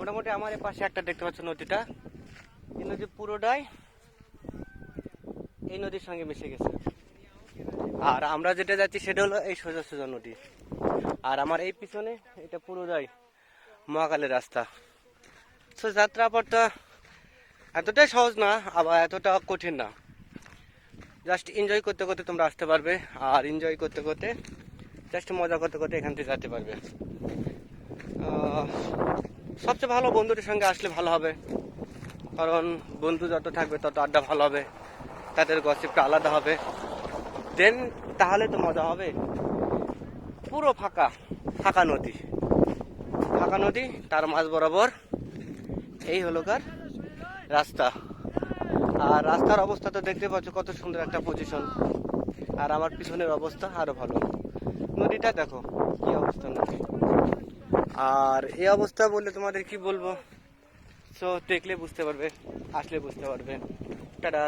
মোটামুটি আমার এই পাশে একটা দেখতে পাচ্ছ নদীটা, এই নদী পুরোটাই এই নদীর সঙ্গে মিশে গেছে। আর আমরা যেটা যাচ্ছি সেটা হলো এই সোজা সোজা নদী। আর আমার এই পিছনে এটা পুরোটাই মহাকালের রাস্তা। তো যাত্রাপথটা এতটাই সহজ না, আবার এতটা কঠিন না। জাস্ট এনজয় করতে করতে তোমরা আসতে পারবে, আর এনজয় করতে করতে জাস্ট মজা করতে করতে এখান থেকে যেতে পারবে। সবচেয়ে ভালো বন্ধুদের সঙ্গে আসলে ভালো হবে, কারণ বন্ধু যত থাকবে তত আড্ডা ভালো হবে, তাদের গসিপটা আলাদা হবে, দেন তাহলে তো মজা হবে। পুরো ফাঁকা ফাঁকা নদী, ফাঁকা নদী, তার মাঝ বরাবর এই হলো কার রাস্তা। আর রাস্তার অবস্থা তো দেখতে পাচ্ছ কত সুন্দর একটা পজিশন। আর আমার পিছনের অবস্থা আরো ভালো, নদীটা দেখো কি অবস্থা নদী। আর এই অবস্থা বললে তোমাদের কি বলবো, সো দেখলে বুঝতে পারবে, আসলে বুঝতে পারবে। টাটা।